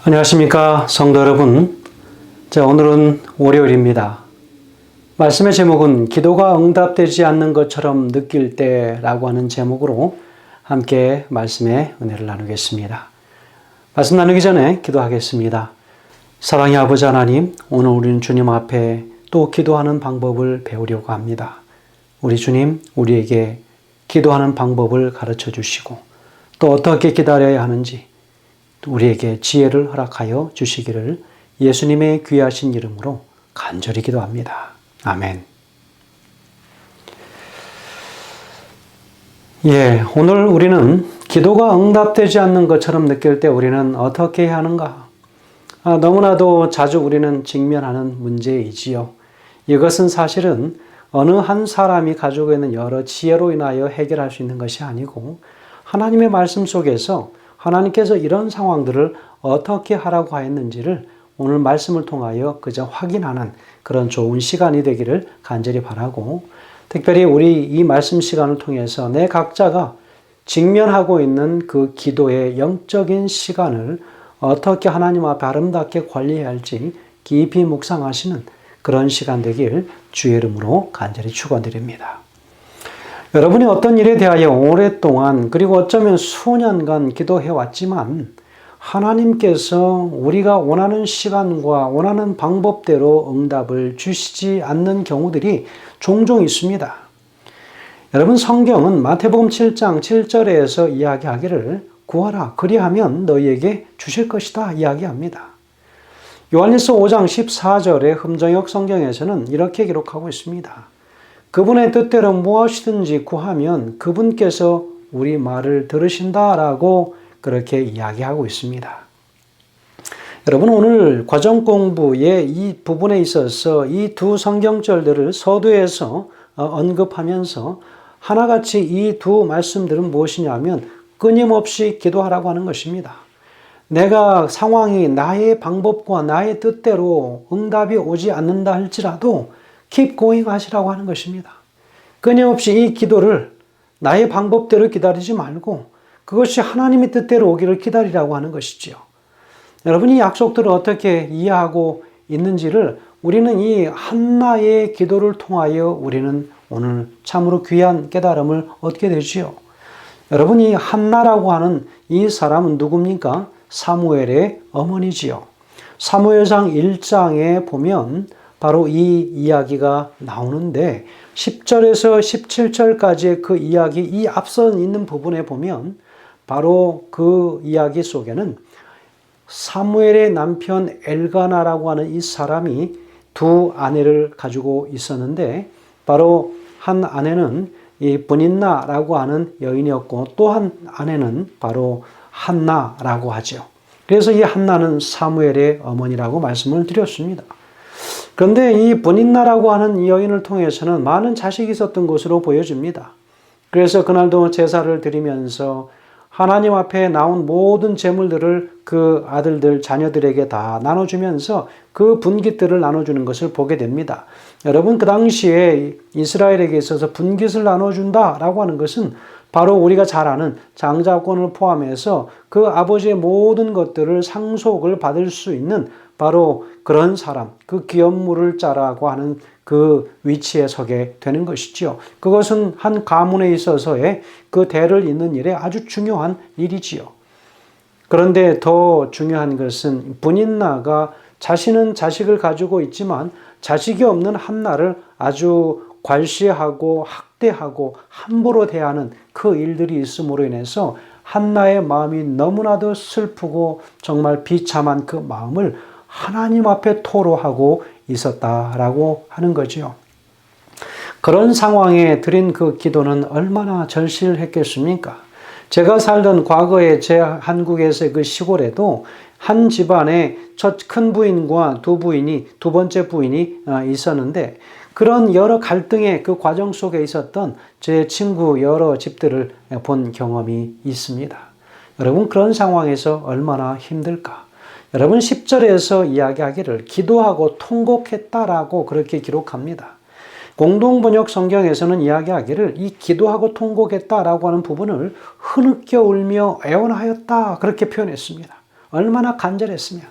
안녕하십니까 성도 여러분. 오늘은 월요일입니다. 말씀의 제목은 기도가 응답되지 않는 것처럼 느낄 때라고 하는 제목으로 함께 말씀의 은혜를 나누겠습니다. 말씀 나누기 전에 기도하겠습니다. 사랑의 아버지 하나님, 오늘 우리는 주님 앞에 또 기도하는 방법을 배우려고 합니다. 우리 주님, 우리에게 기도하는 방법을 가르쳐 주시고 또 어떻게 기다려야 하는지 우리에게 지혜를 허락하여 주시기를 예수님의 귀하신 이름으로 간절히 기도합니다. 아멘. 오늘 우리는 기도가 응답되지 않는 것처럼 느낄 때 우리는 어떻게 해야 하는가? 너무나도 자주 우리는 직면하는 문제이지요. 이것은 사실은 어느 한 사람이 가지고 있는 여러 지혜로 인하여 해결할 수 있는 것이 아니고 하나님의 말씀 속에서 하나님께서 이런 상황들을 어떻게 하라고 하였는지를 오늘 말씀을 통하여 그저 확인하는 그런 좋은 시간이 되기를 간절히 바라고, 특별히 우리 이 말씀 시간을 통해서 내 각자가 직면하고 있는 그 기도의 영적인 시간을 어떻게 하나님 앞에 아름답게 관리해야 할지 깊이 묵상하시는 그런 시간 되길 주의 이름으로 간절히 축원드립니다. 여러분이 어떤 일에 대하여 오랫동안 그리고 어쩌면 수년간 기도해 왔지만 하나님께서 우리가 원하는 시간과 원하는 방법대로 응답을 주시지 않는 경우들이 종종 있습니다. 여러분, 성경은 마태복음 7장 7절에서 이야기하기를 구하라 그리하면 너희에게 주실 것이다 이야기합니다. 요한일서 5장 14절의 흠정역 성경에서는 이렇게 기록하고 있습니다. 그분의 뜻대로 무엇이든지 구하면 그분께서 우리 말을 들으신다라고 그렇게 이야기하고 있습니다. 여러분, 오늘 과정 공부의 이 부분에 있어서 이 두 성경절들을 서두에서 언급하면서 하나같이 이 두 말씀들은 무엇이냐면 끊임없이 기도하라고 하는 것입니다. 내가 상황이 나의 방법과 나의 뜻대로 응답이 오지 않는다 할지라도 keep going 하시라고 하는 것입니다. 끊임없이 이 기도를 나의 방법대로 기다리지 말고 그것이 하나님의 뜻대로 오기를 기다리라고 하는 것이지요. 여러분이 약속들을 어떻게 이해하고 있는지를 우리는 이 한나의 기도를 통하여 우리는 오늘 참으로 귀한 깨달음을 얻게 되지요. 여러분, 이 한나라고 하는 이 사람은 누굽니까? 사무엘의 어머니지요. 사무엘상 1장에 보면 바로 이 이야기가 나오는데 10절에서 17절까지의 그 이야기, 이 앞서 있는 부분에 보면 바로 그 이야기 속에는 사무엘의 남편 엘가나라고 하는 이 사람이 두 아내를 가지고 있었는데 바로 한 아내는 이 브닌나라고 하는 여인이었고 또 한 아내는 바로 한나라고 하죠. 그래서 이 한나는 사무엘의 어머니라고 말씀을 드렸습니다. 그런데 이 브닌나라고 하는 이 여인을 통해서는 많은 자식이 있었던 것으로 보여집니다. 그래서 그날도 제사를 드리면서 하나님 앞에 나온 모든 재물들을 그 아들들, 자녀들에게 다 나눠주면서 그 분깃들을 나눠주는 것을 보게 됩니다. 여러분, 그 당시에 이스라엘에게 있어서 분깃을 나눠준다라고 하는 것은 바로 우리가 잘 아는 장자권을 포함해서 그 아버지의 모든 것들을 상속을 받을 수 있는 바로 그런 사람, 그 기업물을 짜라고 하는 그 위치에 서게 되는 것이지요. 그것은 한 가문에 있어서의 그 대를 잇는 일에 아주 중요한 일이지요. 그런데 더 중요한 것은 브닌나가 자신은 자식을 가지고 있지만 자식이 없는 한나를 아주 괄시하고 학대하고 함부로 대하는 그 일들이 있음으로 인해서 한나의 마음이 너무나도 슬프고 정말 비참한 그 마음을 하나님 앞에 토로하고 있었다라고 하는 거지요. 그런 상황에 드린 그 기도는 얼마나 절실했겠습니까? 제가 살던 과거에 제 한국에서의 그 시골에도 한 집안에 첫 큰 부인과 두 번째 부인이 있었는데 그런 여러 갈등의 그 과정 속에 있었던 제 친구 여러 집들을 본 경험이 있습니다. 여러분, 그런 상황에서 얼마나 힘들까? 여러분, 10절에서 이야기하기를 기도하고 통곡했다라고 그렇게 기록합니다. 공동번역 성경에서는 이야기하기를 이 기도하고 통곡했다라고 하는 부분을 흐느껴 울며 애원하였다 그렇게 표현했습니다. 얼마나 간절했으면.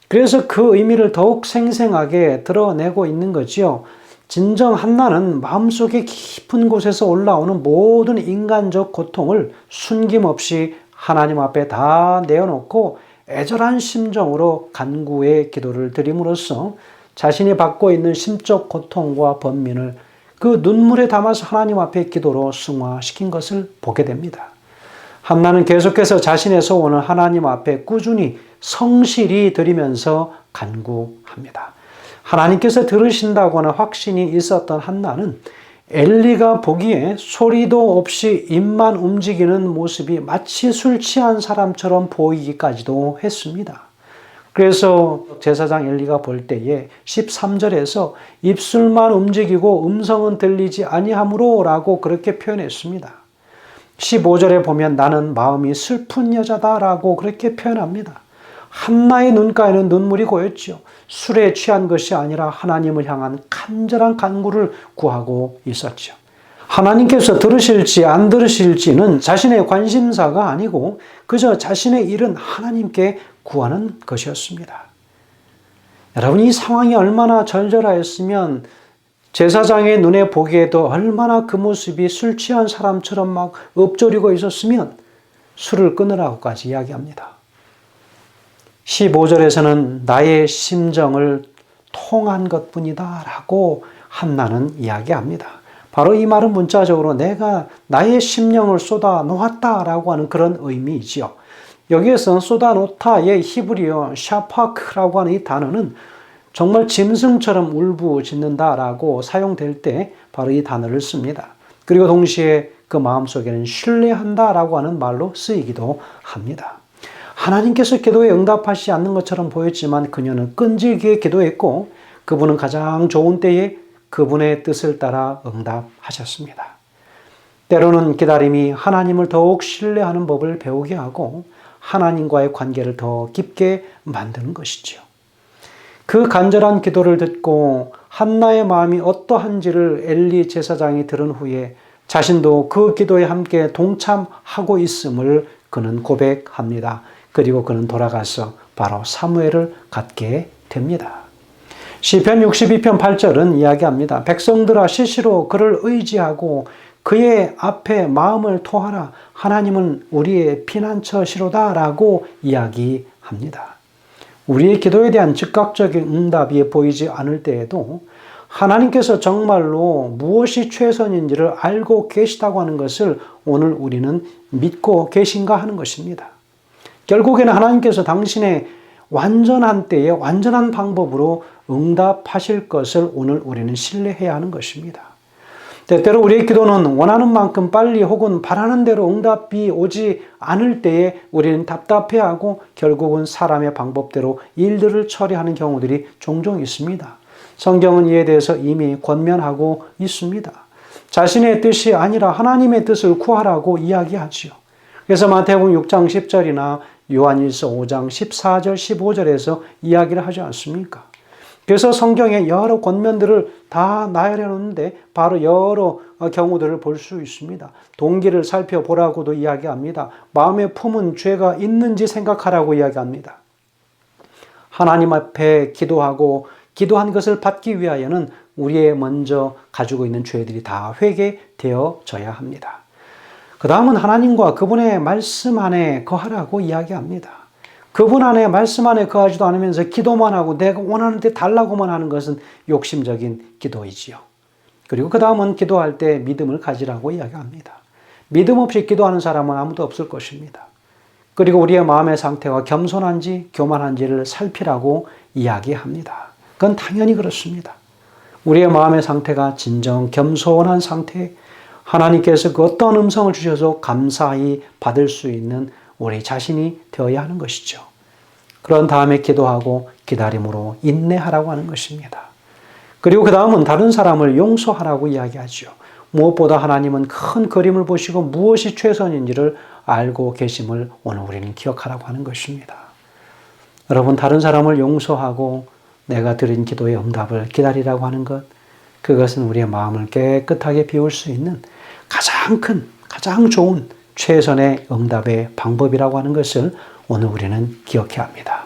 그래서 그 의미를 더욱 생생하게 드러내고 있는 거지요. 진정 한나는 마음속에 깊은 곳에서 올라오는 모든 인간적 고통을 숨김없이 하나님 앞에 다 내어놓고 애절한 심정으로 간구의 기도를 드림으로써 자신이 받고 있는 심적 고통과 번민을 그 눈물에 담아서 하나님 앞에 기도로 승화시킨 것을 보게 됩니다. 한나는 계속해서 자신의 소원을 하나님 앞에 꾸준히 성실히 드리면서 간구합니다. 하나님께서 들으신다고 하는 확신이 있었던 한나는 엘리가 보기에 소리도 없이 입만 움직이는 모습이 마치 술 취한 사람처럼 보이기까지도 했습니다. 그래서 제사장 엘리가 볼 때에 13절에서 입술만 움직이고 음성은 들리지 아니하므로 라고 그렇게 표현했습니다. 15절에 보면 나는 마음이 슬픈 여자다라고 그렇게 표현합니다. 한나의 눈가에는 눈물이 고였죠. 술에 취한 것이 아니라 하나님을 향한 간절한 간구를 구하고 있었죠. 하나님께서 들으실지 안 들으실지는 자신의 관심사가 아니고 그저 자신의 일은 하나님께 구하는 것이었습니다. 여러분, 이 상황이 얼마나 절절하였으면 제사장의 눈에 보기에도 얼마나 그 모습이 술 취한 사람처럼 막 엎조리고 있었으면 술을 끊으라고까지 이야기합니다. 15절에서는 나의 심정을 통한 것뿐이다 라고 한나는 이야기합니다. 바로 이 말은 문자적으로 내가 나의 심령을 쏟아 놓았다라고 하는 그런 의미이지요. 여기에서 쏟아 놓다의 히브리어 샤파크라고 하는 이 단어는 정말 짐승처럼 울부짖는다라고 사용될 때 바로 이 단어를 씁니다. 그리고 동시에 그 마음속에는 신뢰한다라고 하는 말로 쓰이기도 합니다. 하나님께서 기도에 응답하시지 않는 것처럼 보였지만 그녀는 끈질기게 기도했고 그분은 가장 좋은 때에 그분의 뜻을 따라 응답하셨습니다. 때로는 기다림이 하나님을 더욱 신뢰하는 법을 배우게 하고 하나님과의 관계를 더 깊게 만드는 것이지요. 그 간절한 기도를 듣고 한나의 마음이 어떠한지를 엘리 제사장이 들은 후에 자신도 그 기도에 함께 동참하고 있음을 그는 고백합니다. 그리고 그는 돌아가서 바로 사무엘을 갖게 됩니다. 시편 62편 8절은 이야기합니다. 백성들아 시시로 그를 의지하고 그의 앞에 마음을 토하라. 하나님은 우리의 피난처시로다 라고 이야기합니다. 우리의 기도에 대한 즉각적인 응답이 보이지 않을 때에도 하나님께서 정말로 무엇이 최선인지를 알고 계시다고 하는 것을 오늘 우리는 믿고 계신가 하는 것입니다. 결국에는 하나님께서 당신의 완전한 때에 완전한 방법으로 응답하실 것을 오늘 우리는 신뢰해야 하는 것입니다. 때때로 우리의 기도는 원하는 만큼 빨리 혹은 바라는 대로 응답이 오지 않을 때에 우리는 답답해하고 결국은 사람의 방법대로 일들을 처리하는 경우들이 종종 있습니다. 성경은 이에 대해서 이미 권면하고 있습니다. 자신의 뜻이 아니라 하나님의 뜻을 구하라고 이야기하지요. 그래서 마태복음 6장 10절이나 요한일서 5장 14절 15절에서 이야기를 하지 않습니까? 그래서 성경에 여러 권면들을 다 나열해 놓는데 바로 여러 경우들을 볼 수 있습니다. 동기를 살펴보라고도 이야기합니다. 마음에 품은 죄가 있는지 생각하라고 이야기합니다. 하나님 앞에 기도하고 기도한 것을 받기 위하여는 우리의 먼저 가지고 있는 죄들이 다 회개되어져야 합니다. 그 다음은 하나님과 그분의 말씀 안에 거하라고 이야기합니다. 그분 안에 말씀 안에 거하지도 않으면서 기도만 하고 내가 원하는 데 달라고만 하는 것은 욕심적인 기도이지요. 그리고 그 다음은 기도할 때 믿음을 가지라고 이야기합니다. 믿음 없이 기도하는 사람은 아무도 없을 것입니다. 그리고 우리의 마음의 상태가 겸손한지 교만한지를 살피라고 이야기합니다. 그건 당연히 그렇습니다. 우리의 마음의 상태가 진정 겸손한 상태, 하나님께서 그 어떤 음성을 주셔서 감사히 받을 수 있는 우리 자신이 되어야 하는 것이죠. 그런 다음에 기도하고 기다림으로 인내하라고 하는 것입니다. 그리고 그 다음은 다른 사람을 용서하라고 이야기하죠. 무엇보다 하나님은 큰 그림을 보시고 무엇이 최선인지를 알고 계심을 오늘 우리는 기억하라고 하는 것입니다. 여러분, 다른 사람을 용서하고 내가 드린 기도의 응답을 기다리라고 하는 것, 그것은 우리의 마음을 깨끗하게 비울 수 있는 가장 큰, 가장 좋은 최선의 응답의 방법이라고 하는 것을 오늘 우리는 기억해야 합니다.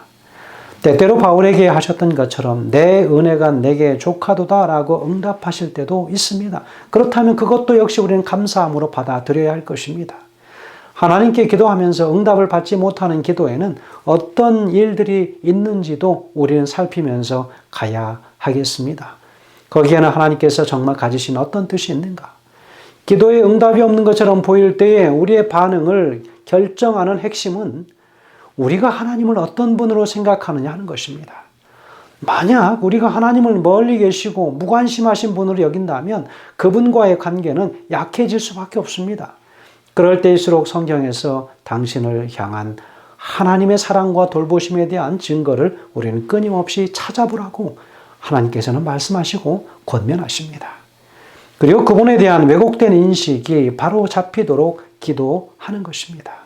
때때로 바울에게 하셨던 것처럼 내 은혜가 내게 족하도다라고 응답하실 때도 있습니다. 그렇다면 그것도 역시 우리는 감사함으로 받아들여야 할 것입니다. 하나님께 기도하면서 응답을 받지 못하는 기도에는 어떤 일들이 있는지도 우리는 살피면서 가야 하겠습니다. 거기에는 하나님께서 정말 가지신 어떤 뜻이 있는가? 기도에 응답이 없는 것처럼 보일 때에 우리의 반응을 결정하는 핵심은 우리가 하나님을 어떤 분으로 생각하느냐 하는 것입니다. 만약 우리가 하나님을 멀리 계시고 무관심하신 분으로 여긴다면 그분과의 관계는 약해질 수밖에 없습니다. 그럴 때일수록 성경에서 당신을 향한 하나님의 사랑과 돌보심에 대한 증거를 우리는 끊임없이 찾아보라고 하나님께서는 말씀하시고 권면하십니다. 그리고 그분에 대한 왜곡된 인식이 바로 잡히도록 기도하는 것입니다.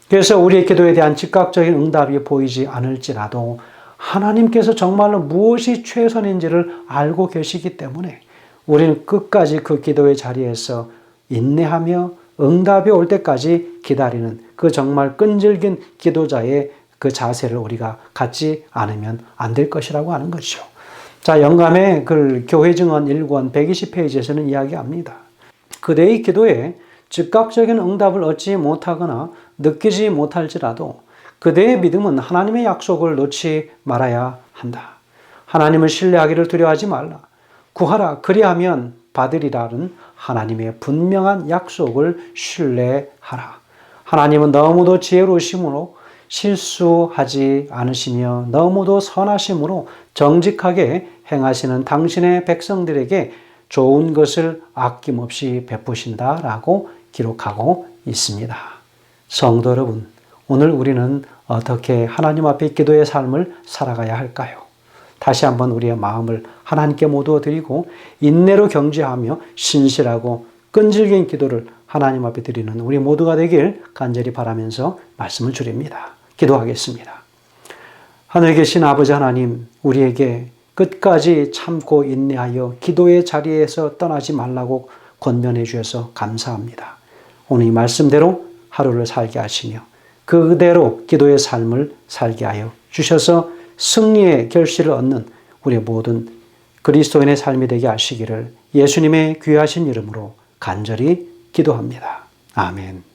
그래서 우리의 기도에 대한 즉각적인 응답이 보이지 않을지라도 하나님께서 정말로 무엇이 최선인지를 알고 계시기 때문에 우리는 끝까지 그 기도의 자리에서 인내하며 응답이 올 때까지 기다리는 그 정말 끈질긴 기도자의 그 자세를 우리가 갖지 않으면 안 될 것이라고 하는 것이죠. 자, 영감의 글 교회 증언 1권 120페이지에서는 이야기합니다. 그대의 기도에 즉각적인 응답을 얻지 못하거나 느끼지 못할지라도 그대의 믿음은 하나님의 약속을 놓지 말아야 한다. 하나님을 신뢰하기를 두려워하지 말라. 구하라 그리하면 받으리라는 하나님의 분명한 약속을 신뢰하라. 하나님은 너무도 지혜로우심으로 실수하지 않으시며 너무도 선하심으로 정직하게 행하시는 당신의 백성들에게 좋은 것을 아낌없이 베푸신다라고 기록하고 있습니다. 성도 여러분, 오늘 우리는 어떻게 하나님 앞에 기도의 삶을 살아가야 할까요? 다시 한번 우리의 마음을 하나님께 모두 드리고 인내로 경주하며 신실하고 끈질긴 기도를 하나님 앞에 드리는 우리 모두가 되길 간절히 바라면서 말씀을 드립니다. 기도하겠습니다. 하늘에 계신 아버지 하나님, 우리에게 끝까지 참고 인내하여 기도의 자리에서 떠나지 말라고 권면해 주셔서 감사합니다. 오늘 이 말씀대로 하루를 살게 하시며 그대로 기도의 삶을 살게 하여 주셔서 승리의 결실을 얻는 우리 모든 그리스도인의 삶이 되게 하시기를 예수님의 귀하신 이름으로 간절히 기도합니다. 아멘.